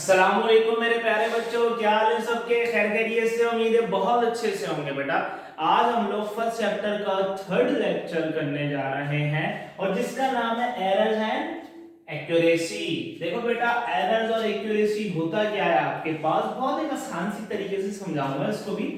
अस्सलामुअलैकुम मेरे प्यारे बच्चों, क्या हाल है सबके? खैर खैरियत से? उम्मीद है बहुत अच्छे से होंगे बेटा। आज हम लोग फर्स्ट चैप्टर का थर्ड लेक्चर करने जा रहे हैं और जिसका नाम है एरर्स एंड एक्यूरेसी। देखो बेटा, एरर्स और एक्यूरेसी होता क्या है आपके पास, बहुत एक आसान सी तरीके से समझाऊंगा इसको भी।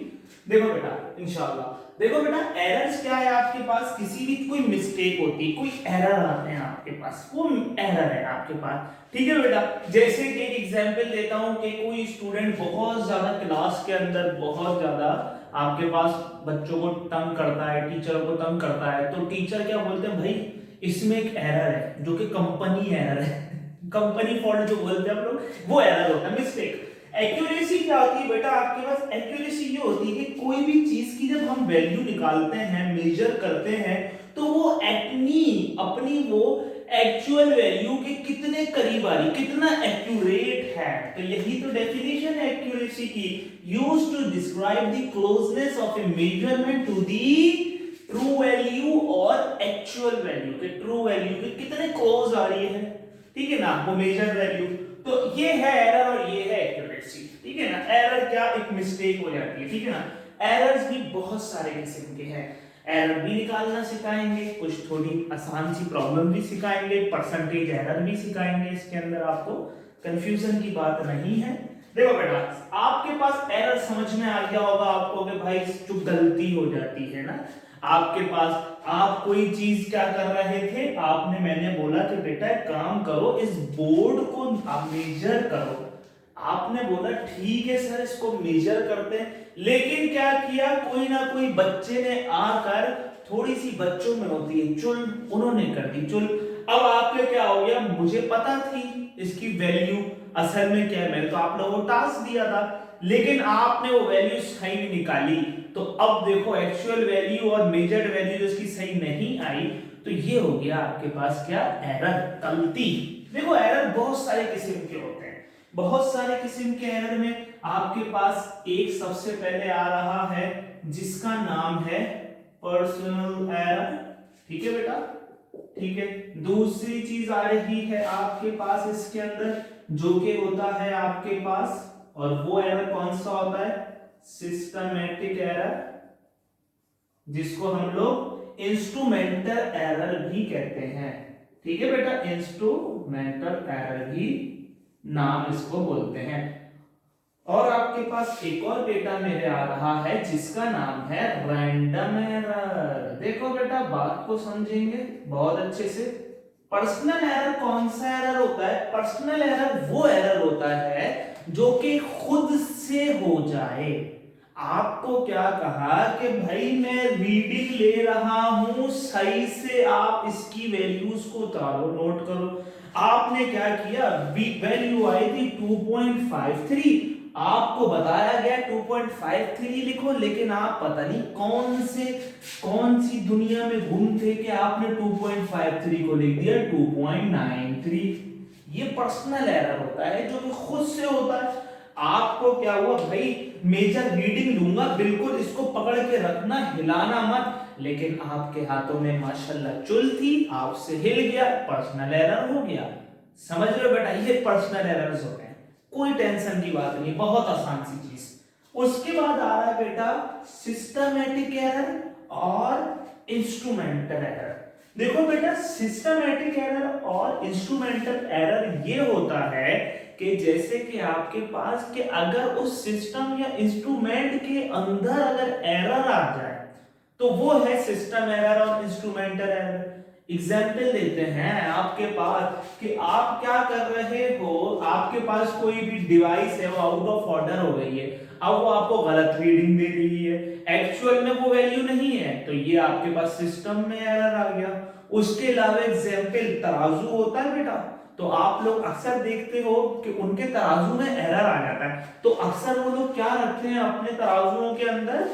देखो बेटा, इंशाल्लाह देखो बेटा, एरर्स क्या है आपके पास? किसी भी कोई मिस्टेक होती है, कोई एरर आते हैं आपके पास, वो एरर है आपके पास। ठीक है बेटा, जैसे कि एक एग्जांपल देता हूं कि कोई स्टूडेंट बहुत ज्यादा क्लास के अंदर बहुत ज्यादा आपके पास बच्चों को तंग करता है, टीचरों को तंग करता है, तो टीचर क्या बोलते हैं, भाई इसमें एक एरर है जो कि कंपनी एरर है कंपनी फॉल्ट जो बोलते हैं हम लोग, वो एरर होता है, मिस्टेक। एक्यूरेसी क्या होती है बेटा आपके पास? एक्यूरेसी ये होती है कि कोई भी चीज की जब हम वैल्यू निकालते हैं, मेजर करते हैं, तो वो अपनी वो एक्चुअल वैल्यू के कितने करीब आ रही, कितना एक्यूरेट है। तो यही तो डेफिनेशन है एक्यूरेसी की, used to describe the closeness of a measurement to the true value और एक्चुअल वैल्यू के ट्रू वैल्यू के कितने क्लोज आ रही है, ठीक है ना, वो मेजर वैल्यू। तो ये है एरर और ये है एक्यूरेसी, ठीक है ना। एरर क्या, एक मिस्टेक हो जाती है, ठीक है ना। एरर्स भी बहुत सारे किस्म के हैं, एरर भी निकालना सिखाएंगे, कुछ थोड़ी आसान सी प्रॉब्लम भी सिखाएंगे, परसेंटेज एरर भी सिखाएंगे, इसके अंदर आपको कंफ्यूजन की बात नहीं है। देखो बेटा, आपके पास एरर समझ में आ गया होगा आपको कि भाई जो गलती हो जाती है ना आपके पास, आप कोई चीज क्या कर रहे थे, आपने मैंने बोला कि बेटा एक काम करो, इस बोर्ड को आप मेजर करो। आपने बोला ठीक है सर, इसको मेजर करते हैं, लेकिन क्या किया, कोई ना कोई बच्चे ने आकर, थोड़ी सी बच्चों में होती है चुल, उन्होंने कर दी चुल। अब आपके क्या हो गया, मुझे पता थी इसकी वैल्यू असल में क्या है, मैंने तो आप लोगों को टास्क दिया था, लेकिन आपने वो वैल्यू सही नहीं निकाली। तो अब देखो, एक्चुअल वैल्यू और मेजर्ड वैल्यू इसकी सही नहीं आई, तो ये हो गया आपके पास क्या, एरर, गलती। देखो एरर बहुत सारे किस्म के होते हैं, बहुत सारे किस्म के एरर में आपके पास एक सबसे पहले आ रहा है जिसका नाम है पर्सनल एरर, ठीक है बेटा, ठीक है। दूसरी चीज आ रही है आपके पास इसके अंदर जो कि होता है आपके पास, और वो एरर कौन सा होता है, सिस्टमैटिक एरर, जिसको हम लोग इंस्ट्रूमेंटल एरर भी कहते हैं, ठीक है बेटा, इंस्ट्रूमेंटल एरर भी नाम इसको बोलते हैं। और आपके पास एक और बेटा मेरे आ रहा है जिसका नाम है रैंडम एरर। देखो बेटा, बात को समझेंगे बहुत अच्छे से। पर्सनल एरर कौन सा एरर होता है? पर्सनल एरर वो एरर होता है जो कि खुद से हो जाए। आपको क्या कहा कि भाई मैं रीडिंग ले रहा हूं, सही से आप इसकी वैल्यूज को उतारो, नोट करो। आपने क्या किया, वैल्यू आई थी 2.53, आपको बताया गया 2.53 लिखो, लेकिन आप पता नहीं कौन सी दुनिया में घूम थे कि आपने 2.53 को लिख दिया 2.93। ये पर्सनल एरर होता है जो कि खुद से होता है। आपको क्या हुआ भाई, मेजर रीडिंग लूंगा, बिल्कुल इसको पकड़ के रखना, हिलाना मत, लेकिन आपके हाथों में माशाल्लाह चुल थी, आपसे हिल गया, पर्सनल एरर हो गया। समझ रहे हो बेटा, ये पर्सनल एरर्स होते हैं, कोई टेंशन की बात नहीं, बहुत आसान सी चीज। उसके बाद आ रहा है बेटा सिस्टमैटिक एरर और इंस्ट्रूमेंटल एरर। देखो बेटा, सिस्टमैटिक एरर और इंस्ट्रूमेंटल एरर ये होता है कि जैसे कि आपके पास कि अगर उस सिस्टम या इंस्ट्रूमेंट के अंदर अगर एरर आ जाए तो वो है सिस्टम एरर और इंस्ट्रूमेंटल एरर। एग्जाम्पल देते हैं आपके पास कि आप क्या कर रहे हो, आपके पास कोई भी डिवाइस है, वो आउट ऑफ ऑर्डर हो गई है, अब वो आपको गलत रीडिंग दे रही है, एक्चुअल में वो वैल्यू नहीं है, तो ये आपके पास सिस्टम में एरर आ गया। उसके अलावा एग्जाम्पल तराजू होता है बेटा, तो आप लोग अक्सर देखते हो कि उनके तराजू में एरर आ जाता है, तो अक्सर वो लोग क्या रखते हैं अपने तराजुओं के अंदर,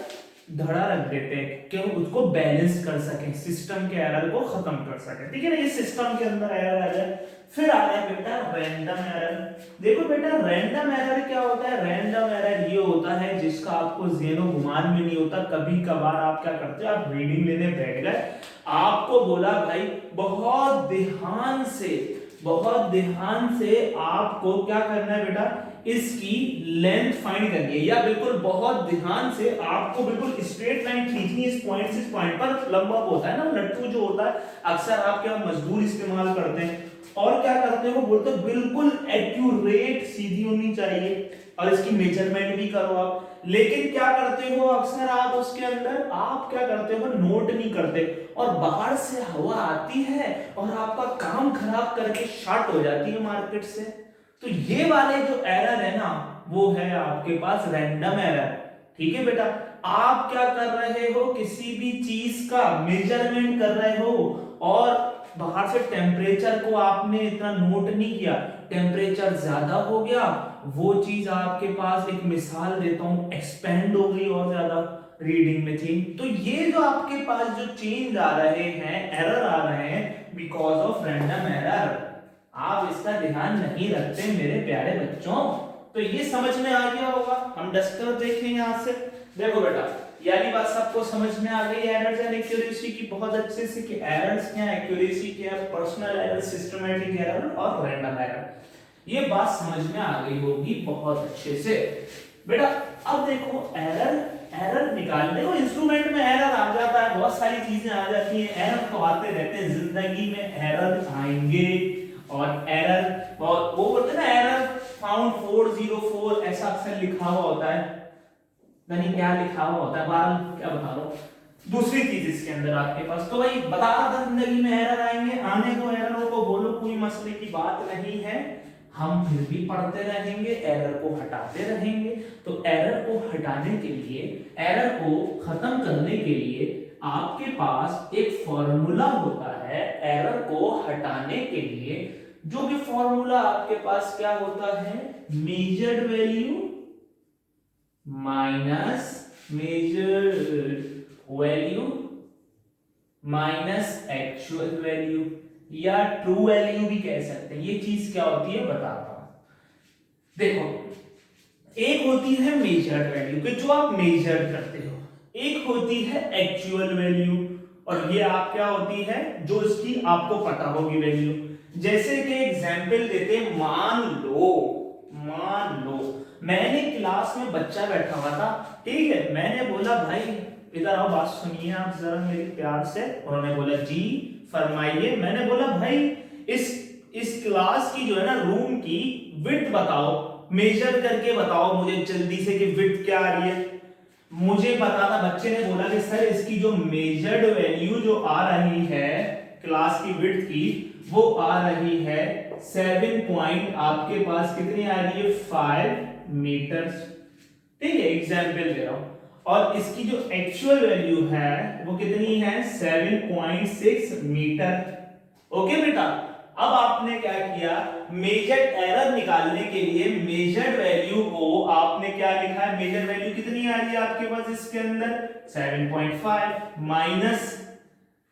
धड़ा रख देते हैं कि वो उसको बैलेंस कर सके, सिस्टम के एरर को खत्म कर सके, ठीक है ना। ये सिस्टम के अंदर एरर आ जाए। फिर आ रहा है बेटा रैंडम एरर। देखो बेटा, रैंडम एरर क्या होता है? रैंडम एरर ये होता है जिसका आपको ज़हनो गुमान में नहीं होता। कभी कभार आप क्या करते हो, आप रीडिंग लेने बैठ गए, आपको बोला भाई बहुत ध्यान से आपको क्या करना है बेटा, इसकी लेंथ फाइंड करनी है, या बिल्कुल बहुत ध्यान से आपको बिल्कुल स्ट्रेट लाइन खींचनी है इस पॉइंट से इस पॉइंट पर। लंबा होता है ना लट्टू जो होता है, अक्सर आप क्या मजदूर इस्तेमाल करते हैं और क्या करते हैं, वो बोलते हैं बिल्कुल एक्यूरेट सीधी होनी चाहिए और इसकी मेजरमेंट भी करो आप। लेकिन क्या करते हो अक्सर आप उसके अंदर आप क्या करते हो, नोट नहीं करते और बाहर से हवा आती है और आपका काम खराब करके शॉर्ट हो जाती है मार्केट से। तो ये वाले जो एरर है ना, वो है आपके पास रैंडम एरर। ठीक है बेटा, आप क्या कर रहे हो, किसी भी चीज का मेजरमेंट कर रहे हो और बाहर से टेम्परेचर को आपने इतना नोट नहीं किया, टेम्परेचर ज्यादा हो गया, वो चीज आपके पास, एक मिसाल देता हूं, एक्सपेंड हो गई और ज्यादा रीडिंग में चेंज। तो ये जो आपके पास जो चेंज आ रहे हैं, एरर आ रहे हैं, बिकॉज ऑफ रैंडम एरर। आप इसका ध्यान नहीं रखते मेरे प्यारे बच्चों। तो ये समझ में आ गया होगा। हम डस्टर देखें यहां से, देखो बेटा यानी बात सबको समझ में आ गई एरर्स एंड एक्यूरेसी की बहुत अच्छे से, कि एरर्स क्या है, एक्यूरेसी क्या है, पर्सनल एरर, सिस्टमैटिक एरर और रैंडम एरर। ये बात समझ में आ गई होगी बहुत अच्छे से। बेटा अब देखो एरर निकालने को इंस्ट्रूमेंट में एरर आ जाता है, बहुत सारी चीजें आ जाती हैं, एरर तो आते रहते हैं जिंदगी में, एरर आएंगे। और एरर वो बोलते हैं ना, एरर फाउंड 404 ऐसा अक्सर लिखा हुआ होता है, नहीं क्या लिखा हुआ होता है, बार क्या बता रहा हूं, दूसरी चीज इसके अंदर आपके पास। तो भाई बता रहा था जिंदगी में एरर आएंगे, आने दो एररों को, बोलो कोई मसले की बात नहीं है, हम फिर भी पढ़ते रहेंगे, एरर को हटाते रहेंगे। तो एरर को हटाने के लिए, एरर को खत्म करने के लिए आपके पास एक फॉर्मूला होता है एरर को हटाने के लिए। जो भी फॉर्मूला आपके पास क्या होता है, measured value minus measured value minus actual value, या ट्रू वैल्यू भी कह सकते हैं। ये चीज क्या होती है बताता हूं। देखो एक होती है मेजर्ड वैल्यू कि जो आप मेजर करते हो, एक होती है एक्चुअल वैल्यू, और ये आप क्या होती है जो इसकी आपको पता होगी वैल्यू। जैसे कि एग्जांपल देते, मान लो मैंने क्लास में बच्चा बैठा हुआ था, ठीक है, मैंने बोला भाई इधर आओ, बात सुनिए आप जरा मेरी प्यार से। उन्होंने बोला जी फरमाइए। मैंने बोला भाई इस क्लास की जो है ना रूम की विड्थ बताओ, मेजर करके बताओ मुझे जल्दी से कि विड्थ क्या आ रही है। मुझे पता था, बच्चे ने बोला कि सर इसकी जो मेजर्ड वैल्यू जो आ रही है क्लास की विड्थ की, वो आ रही है 7 पॉइंट, आपके पास कितनी आ रही है 5 मीटर। ठीक है, एग्जाम्पल दे रहा हूं। और इसकी जो एक्चुअल वैल्यू है वो कितनी है 7.6 मीटर। ओके बेटा, अब आपने क्या किया, मेजर्ड एरर निकालने के लिए मेजर्ड वैल्यू को आपने क्या लिखा है, मेजर्ड वैल्यू कितनी आ रही है आपके पास इसके अंदर 7.5 माइनस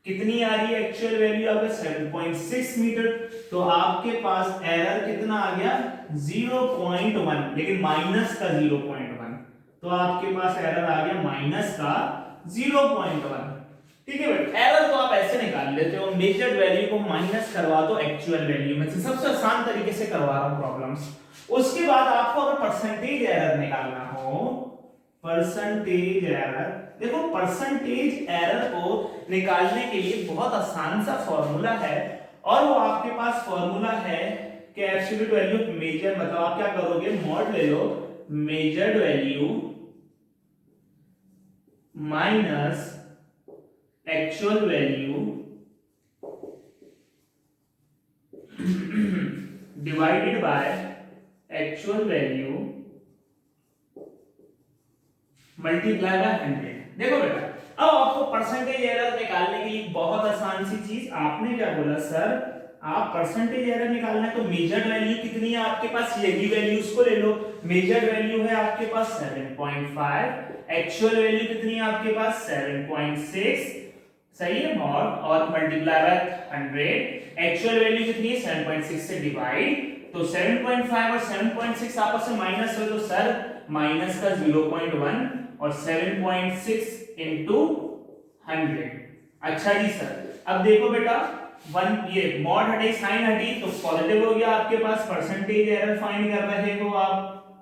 कितनी आ रही है एक्चुअल वैल्यू आपका 7.6 मीटर। तो आपके पास एरर कितना आ गया 0.1, लेकिन माइनस का 0.1, तो आपके पास एरर आ गया माइनस का 0.1। ठीक है बेटा, एरर तो आप ऐसे निकाल लेते हो, मेजर्ड वैल्यू को माइनस करवा दो एक्चुअल वैल्यू में से, सबसे आसान तरीके से करवा रहा हूं प्रॉब्लम्स। उसके बाद आपको अगर परसेंटेज एरर निकालना हो, परसेंटेज एरर, देखो परसेंटेज एरर को निकालने के लिए बहुत आसान सा फॉर्मूला है, और वो आपके पास फॉर्मूला है कि एब्सोल्यूट वैल्यू मेजर, मतलब आप क्या करोगे, मॉड ले लो, measured value minus actual value divided by actual value multiply by 100। देखो बेटा, अब आपको परसेंटेज एरर निकालने के लिए बहुत आसान सी चीज, आपने क्या बोला सर आप परसेंटेज एरर निकालना है तो मेजर्ड वैल्यू कितनी है आपके पास, यही वैल्यूज को ले लो। मेजर्ड वैल्यू है आपके पास 7.5, एक्चुअल वैल्यू कितनी है आपके पास 7.6, सही है, और मल्टीप्लाई बाय 100। एक्चुअल वैल्यू कितनी है 7.6 से डिवाइड, तो 7.5 और 7.6 आपस में माइनस हो, तो सर माइनस का 0.1 और 7.6 इंटू 100। अच्छा जी सर, अब देखो बेटा ये मॉड हटे साइन हटी तो पॉजिटिव हो गया आपके पास, परसेंटेज एरर फाइंड कर रहे हो आप,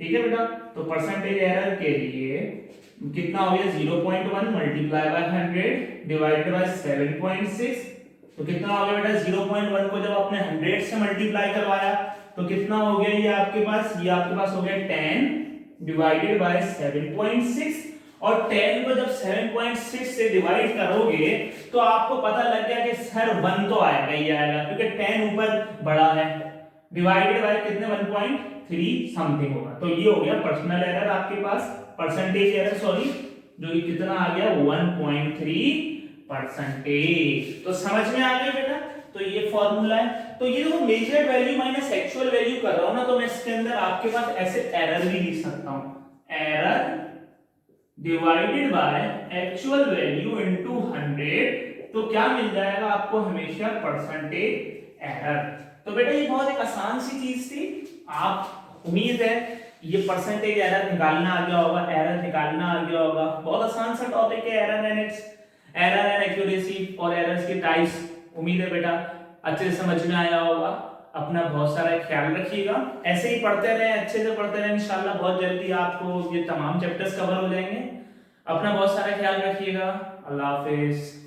ठीक है बेटा। तो परसेंटेज एरर के लिए कितना हो गया 0.1 मल्टीप्लाई बाय 100 डिवाइडेड बाय 7.6। तो कितना हो गया बेटा 0.1 को जब आपने 100 से मल्टीप्लाई करवाया तो कितना हो गया ये आपके पास हो गया 10 डिवाइडेड बाय 7.6। और 10 को जब 7.6 से डिवाइड करोगे तो आपको पता लग गया कि सर 1 तो आएगा ही आएगा, क्योंकि 10 ऊपर बड़ा है, डिवाइडेड बाय कितने 1.3 समथिंग होगा। तो ये हो गया पर्सनल एरर आपके पास, परसेंटेज एरर सॉरी, जो कि कितना आ गया 1.3%। तो समझ में आ गया बेटा। तो ये फॉर्मूला है। तो ये देखो measured value minus actual value कर रहा हूं ना, तो मैं इसके अंदर आपके पास ऐसे एरर भी लिख सकता हूं, error divided by actual value into 100। तो क्या मिल जाएगा आपको हमेशा परसेंटेज एरर। तो बेटा ये बहुत एक आसान सी चीज थी, आप उम्मीद है ये परसेंटेज एरर निकालना आ गया होगा, एरर निकालना आ गया होगा। बहुत आसान सा टॉपिक है एरर एंड एक्यूरेसी और एरर्स के टाइप्स। उम्मीद है बेटा अच्छे से समझ में आया होगा। अपना बहुत सारा ख्याल रखिएगा, ऐसे ही पढ़ते रहे, अच्छे से पढ़ते रहे, इंशाल्लाह बहुत जल्दी आपको ये तमाम चैप्टर्स कवर हो जाएंगे। अपना बहुत सारा ख्याल रखिएगा। अल्लाह हाफिज।